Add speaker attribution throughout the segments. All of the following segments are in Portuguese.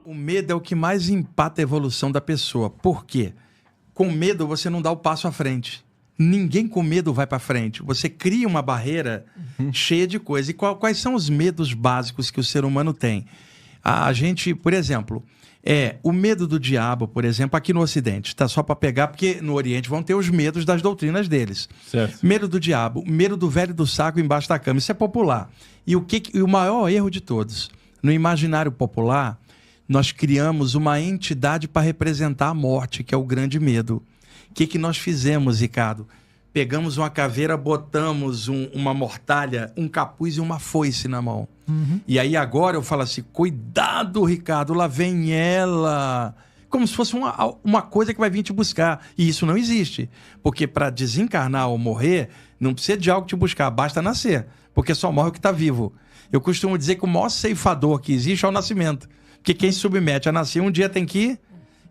Speaker 1: O medo é o que mais empata a evolução da pessoa. Por quê? Com medo você não dá o passo à frente. Ninguém com medo vai para frente. Você cria uma barreira cheia de coisas. E quais são os medos básicos que o ser humano tem? A gente, por exemplo, o medo do diabo, por exemplo, aqui no Ocidente. Tá só para pegar, porque no Oriente vão ter os medos das doutrinas deles.
Speaker 2: Certo.
Speaker 1: Medo do diabo, medo do velho do saco embaixo da cama. Isso é popular. E o maior erro de todos, no imaginário popular, nós criamos uma entidade para representar a morte, que é o grande medo. O que nós fizemos, Ricardo? Pegamos uma caveira, botamos uma mortalha, um capuz e uma foice na mão. E aí agora eu falo assim, cuidado, Ricardo, lá vem ela. Como se fosse uma coisa que vai vir te buscar. E isso não existe. Porque para desencarnar ou morrer, não precisa de algo te buscar, basta nascer. Porque só morre o que está vivo. Eu costumo dizer que o maior ceifador que existe é o nascimento. Porque quem se submete a nascer um dia tem que ir.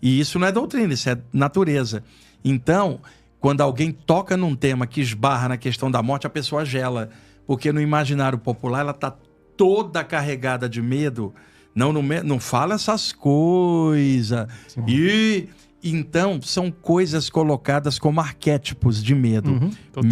Speaker 1: E isso não é doutrina, isso é natureza. Então, quando alguém toca num tema que esbarra na questão da morte, a pessoa gela. Porque no imaginário popular ela está toda carregada de medo. Não fala essas coisas. E então são coisas colocadas como arquétipos de medo.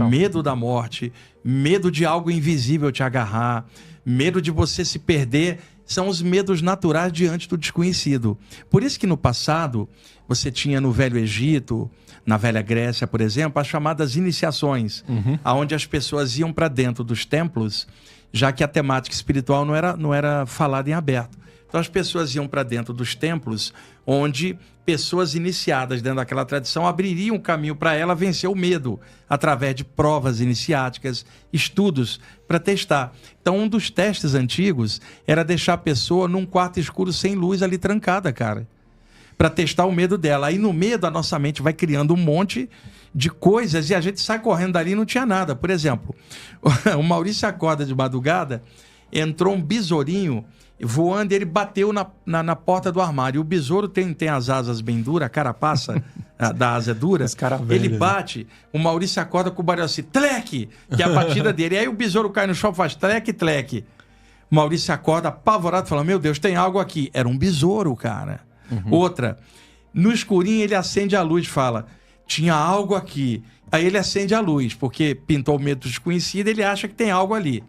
Speaker 1: Medo da morte, medo de algo invisível te agarrar, medo de você se perder. São os medos naturais diante do desconhecido. Por isso que no passado, você tinha no Velho Egito, na Velha Grécia, por exemplo, as chamadas iniciações, onde as pessoas iam para dentro dos templos, já que a temática espiritual não era falada em aberto. Então as pessoas iam para dentro dos templos, onde pessoas iniciadas dentro daquela tradição abririam o caminho para ela vencer o medo, através de provas iniciáticas, estudos para testar. Então um dos testes antigos era deixar a pessoa num quarto escuro sem luz ali trancada, cara, para testar o medo dela. Aí no medo a nossa mente vai criando um monte de coisas e a gente sai correndo dali e não tinha nada. Por exemplo, o Maurício acorda de madrugada, entrou um besourinho voando, ele bateu na porta do armário. O besouro tem as asas bem duras, a carapaça da asa é dura. Ele bate, o Maurício acorda com o barulho assim, tleque, que é a batida dele. E aí o besouro cai no chão e faz tleque, tleque. O Maurício acorda apavorado, fala, meu Deus, tem algo aqui. Era um besouro, cara. Outra, no escurinho ele acende a luz e fala, tinha algo aqui. Aí ele acende a luz, porque pintou o medo desconhecido, ele acha que tem algo ali.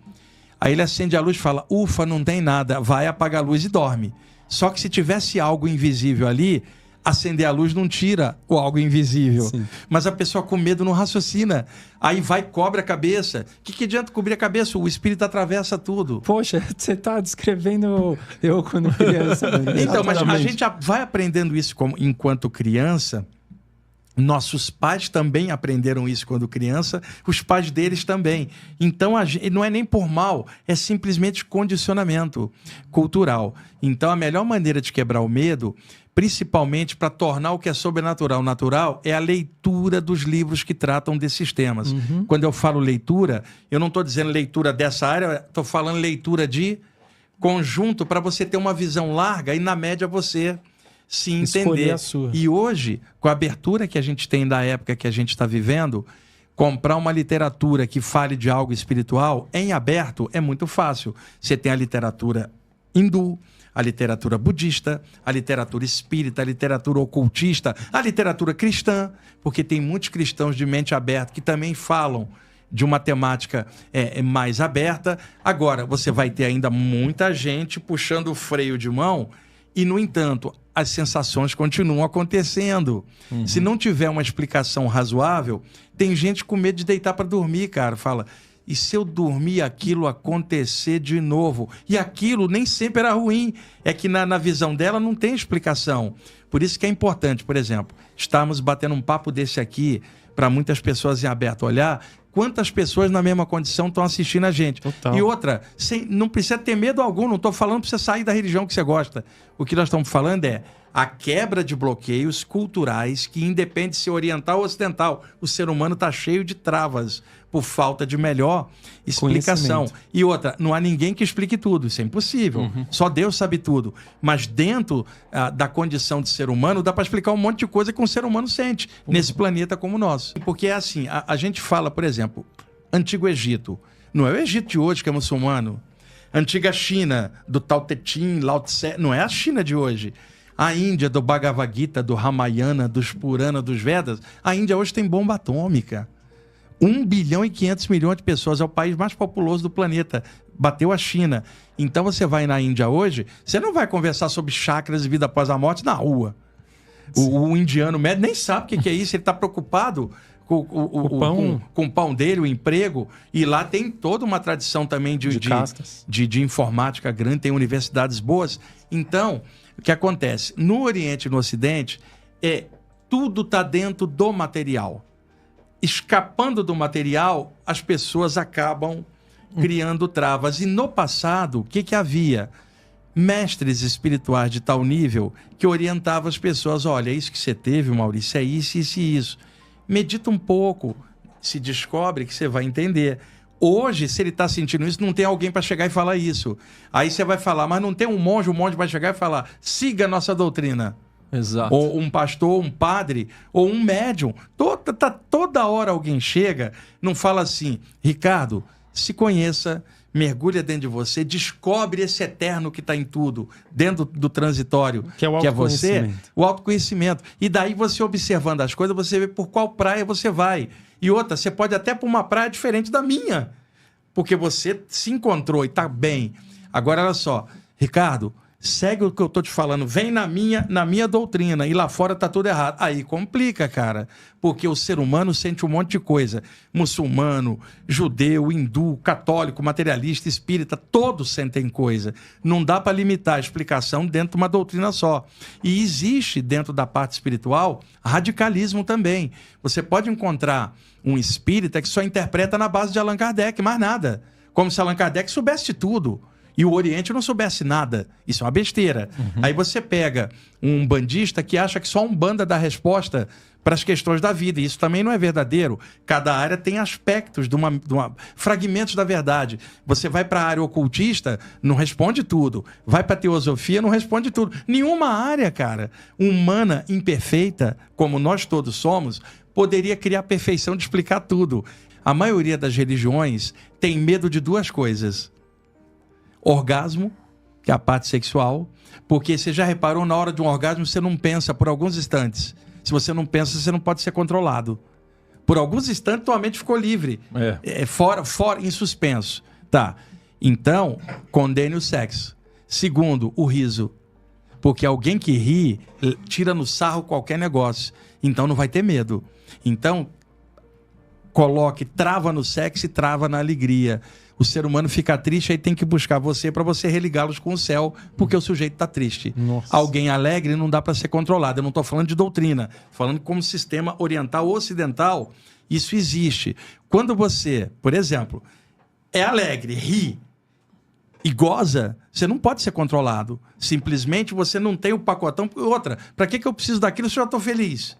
Speaker 1: Aí ele acende a luz e fala, ufa, não tem nada, vai apagar a luz e dorme. Só que se tivesse algo invisível ali, acender a luz não tira o algo invisível. Sim. Mas a pessoa com medo não raciocina. Aí vai, cobre a cabeça. O que adianta cobrir a cabeça? O espírito atravessa tudo.
Speaker 2: Poxa, você está descrevendo eu quando criança.
Speaker 1: Então, mas a gente vai aprendendo isso enquanto criança. Nossos pais também aprenderam isso quando criança, os pais deles também. Então, não é nem por mal, é simplesmente condicionamento cultural. Então, a melhor maneira de quebrar o medo, principalmente para tornar o que é sobrenatural natural, é a leitura dos livros que tratam desses temas. Quando eu falo leitura, eu não estou dizendo leitura dessa área, estou falando leitura de conjunto para você ter uma visão larga e, na média, você se entender.
Speaker 2: A sua.
Speaker 1: E hoje, com a abertura que a gente tem da época que a gente está vivendo, comprar uma literatura que fale de algo espiritual em aberto é muito fácil. Você tem a literatura hindu, a literatura budista, a literatura espírita, a literatura ocultista, a literatura cristã, porque tem muitos cristãos de mente aberta que também falam de uma temática mais aberta. Agora, você vai ter ainda muita gente puxando o freio de mão e, no entanto, as sensações continuam acontecendo. Se não tiver uma explicação razoável, tem gente com medo de deitar para dormir, cara. Fala, e se eu dormir aquilo acontecer de novo? E aquilo nem sempre era ruim. É que na visão dela não tem explicação. Por isso que é importante, por exemplo, estarmos batendo um papo desse aqui para muitas pessoas em aberto olhar. Quantas pessoas na mesma condição estão assistindo a gente?
Speaker 2: Total.
Speaker 1: E outra, não precisa ter medo algum, não estou falando para você sair da religião que você gosta. O que nós estamos falando é a quebra de bloqueios culturais que independe se oriental ou ocidental. O ser humano está cheio de travas por falta de melhor explicação. E outra, não há ninguém que explique tudo, isso é impossível. Só Deus sabe tudo. Mas dentro da condição de ser humano, dá para explicar um monte de coisa que um ser humano sente nesse planeta como o nosso. Porque é assim, a gente fala, por exemplo, Antigo Egito. Não é o Egito de hoje que é muçulmano. Antiga China, do Tao Te Ching, Lao Tse, não é a China de hoje. A Índia, do Bhagavad Gita, do Ramayana, dos Purana, dos Vedas. A Índia hoje tem bomba atômica. 1 bilhão e 500 milhões de pessoas. É o país mais populoso do planeta. Bateu a China. Então você vai na Índia hoje, você não vai conversar sobre chakras e vida após a morte na rua. O indiano médio nem sabe o que é isso. Ele está preocupado com o pão dele, o emprego. E lá tem toda uma tradição também de informática grande. Tem universidades boas. Então, o que acontece? No Oriente e no Ocidente, tudo está dentro do material. Escapando do material, as pessoas acabam criando travas. E no passado, o que havia? Mestres espirituais de tal nível que orientavam as pessoas. Olha, isso que você teve, Maurício, é isso, isso e isso. Medita um pouco, se descobre que você vai entender. Hoje, se ele está sentindo isso, não tem alguém para chegar e falar isso. Aí você vai falar, mas não tem um monge vai chegar e falar, siga a nossa doutrina.
Speaker 2: Exato.
Speaker 1: Ou um pastor, um padre, ou um médium. Toda hora alguém chega, não fala assim, Ricardo, se conheça, mergulha dentro de você, descobre esse eterno que está em tudo, dentro do transitório,
Speaker 2: que é
Speaker 1: você, o autoconhecimento. E daí você observando as coisas, você vê por qual praia você vai. E outra, você pode até para uma praia diferente da minha, porque você se encontrou e está bem. Agora, olha só, Ricardo, segue o que eu tô te falando, vem na minha doutrina, e lá fora tá tudo errado. Aí complica, cara, porque o ser humano sente um monte de coisa. Muçulmano, judeu, hindu, católico, materialista, espírita, todos sentem coisa. Não dá para limitar a explicação dentro de uma doutrina só. E existe dentro da parte espiritual radicalismo também. Você pode encontrar um espírita que só interpreta na base de Allan Kardec, mais nada. Como se Allan Kardec soubesse tudo. E o Oriente não soubesse nada. Isso é uma besteira. Aí você pega um bandista que acha que só a Umbanda dá resposta para as questões da vida. E isso também não é verdadeiro. Cada área tem aspectos fragmentos da verdade. Você vai para a área ocultista, não responde tudo. Vai para a teosofia, não responde tudo. Nenhuma área, cara, humana, imperfeita, como nós todos somos, poderia criar a perfeição de explicar tudo. A maioria das religiões tem medo de duas coisas. Orgasmo, que é a parte sexual, porque você já reparou, na hora de um orgasmo você não pensa por alguns instantes. Se você não pensa, você não pode ser controlado. Por alguns instantes, tua mente ficou livre. Fora, em suspenso. Tá. Então, condene o sexo. Segundo, o riso. Porque alguém que ri, tira no sarro qualquer negócio. Então, não vai ter medo. Então, coloque trava no sexo e trava na alegria. O ser humano fica triste, aí tem que buscar você para você religá-los com o céu, porque o sujeito está triste.
Speaker 2: Nossa.
Speaker 1: Alguém alegre não dá para ser controlado. Eu não estou falando de doutrina, falando como sistema oriental ou ocidental, isso existe. Quando você, por exemplo, é alegre, ri e goza, você não pode ser controlado. Simplesmente você não tem o pacotão. Outra, para que eu preciso daquilo se eu já estou feliz?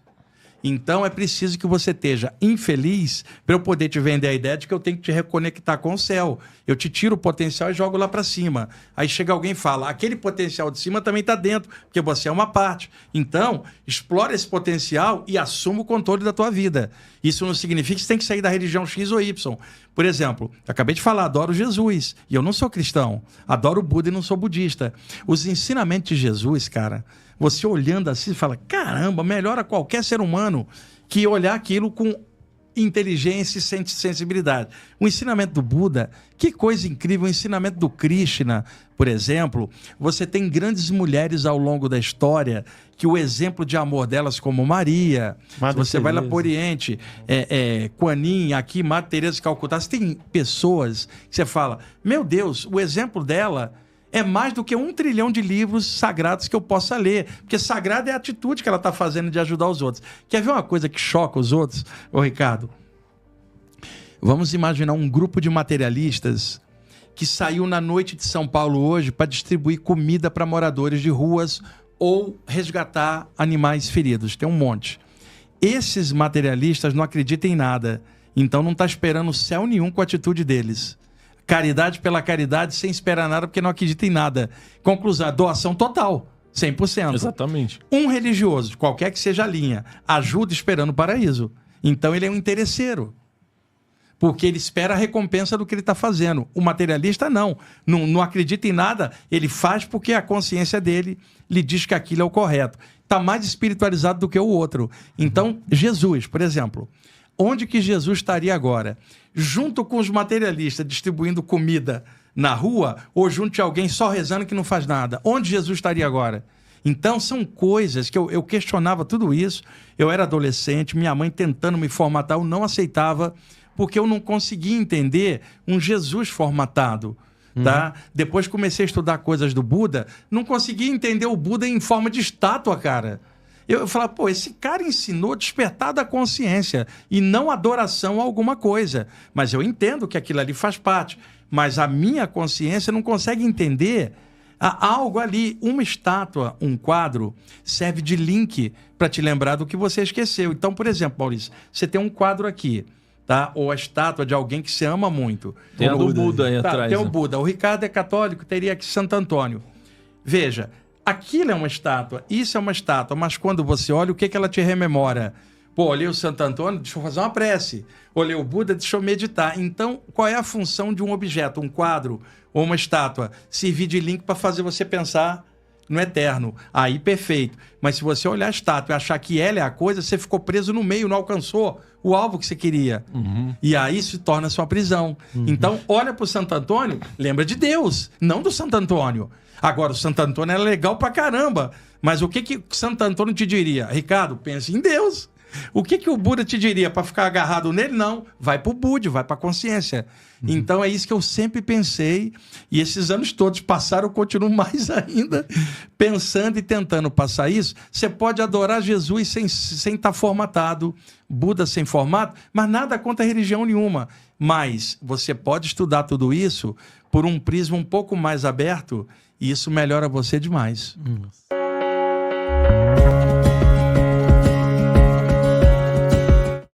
Speaker 1: Então é preciso que você esteja infeliz para eu poder te vender a ideia de que eu tenho que te reconectar com o céu. Eu te tiro o potencial e jogo lá para cima. Aí chega alguém e fala, aquele potencial de cima também está dentro, porque você é uma parte. Então, explora esse potencial e assuma o controle da tua vida. Isso não significa que você tem que sair da religião X ou Y. Por exemplo, eu acabei de falar, adoro Jesus, e eu não sou cristão. Adoro o Buda e não sou budista. Os ensinamentos de Jesus, cara, você olhando assim, fala, caramba, melhora qualquer ser humano que olhar aquilo com inteligência e sensibilidade. O ensinamento do Buda, que coisa incrível, o ensinamento do Krishna, por exemplo, você tem grandes mulheres ao longo da história que o exemplo de amor delas, como Maria, se você vai lá para o Oriente, Kuan Yin, aqui, Madre Teresa de Calcutá, você tem pessoas que você fala, meu Deus, o exemplo dela é mais do que 1 trilhão de livros sagrados que eu possa ler. Porque sagrado é a atitude que ela está fazendo de ajudar os outros. Quer ver uma coisa que choca os outros, ô Ricardo? Vamos imaginar um grupo de materialistas que saiu na noite de São Paulo hoje para distribuir comida para moradores de ruas ou resgatar animais feridos. Tem um monte. Esses materialistas não acreditam em nada. Então não está esperando céu nenhum com a atitude deles. Caridade pela caridade, sem esperar nada, porque não acredita em nada. Conclusão, doação total, 100%.
Speaker 2: Exatamente.
Speaker 1: Um religioso, qualquer que seja a linha, ajuda esperando o paraíso. Então ele é um interesseiro. porque ele espera a recompensa do que ele está fazendo. O materialista não acredita em nada, ele faz porque a consciência dele lhe diz que aquilo é o correto. Está mais espiritualizado do que o outro. Então, Jesus, por exemplo, onde que Jesus estaria agora? Junto com os materialistas distribuindo comida na rua ou junto de alguém só rezando que não faz nada? Onde Jesus estaria agora? Então, são coisas que eu questionava tudo isso. Eu era adolescente, minha mãe tentando me formatar, eu não aceitava, porque eu não conseguia entender um Jesus formatado. Tá? Depois comecei a estudar coisas do Buda, não conseguia entender o Buda em forma de estátua, cara. Eu falava, pô, esse cara ensinou despertar da consciência e não adoração a alguma coisa. Mas eu entendo que aquilo ali faz parte. Mas a minha consciência não consegue entender algo ali. Uma estátua, um quadro, serve de link para te lembrar do que você esqueceu. Então, por exemplo, Maurício, você tem um quadro aqui, tá? Ou a estátua de alguém que você ama muito.
Speaker 3: Tem a do Buda aí atrás.
Speaker 1: Tem o Buda. O Ricardo é católico, teria aqui Santo Antônio. Veja, aquilo é uma estátua, isso é uma estátua, mas quando você olha, o que ela te rememora? Pô, olhei o Santo Antônio, deixa eu fazer uma prece. Olhei o Buda, deixa eu meditar. Então, qual é a função de um objeto, um quadro ou uma estátua? Servir de link para fazer você pensar no eterno. Aí, perfeito. Mas se você olhar a estátua e achar que ela é a coisa, você ficou preso no meio, não alcançou o alvo que você queria. E aí se torna a sua prisão. Então, olha para o Santo Antônio, lembra de Deus, não do Santo Antônio. Agora, o Santo Antônio é legal pra caramba. Mas o que Santo Antônio te diria? Ricardo, pense em Deus. O que o Buda te diria para ficar agarrado nele? Não, vai para o Budi, vai para a consciência. Então é isso que eu sempre pensei, e esses anos todos passaram, eu continuo mais ainda pensando e tentando passar isso. Você pode adorar Jesus sem estar formatado, Buda sem formato, mas nada contra religião nenhuma. Mas você pode estudar tudo isso por um prisma um pouco mais aberto, e isso melhora você demais.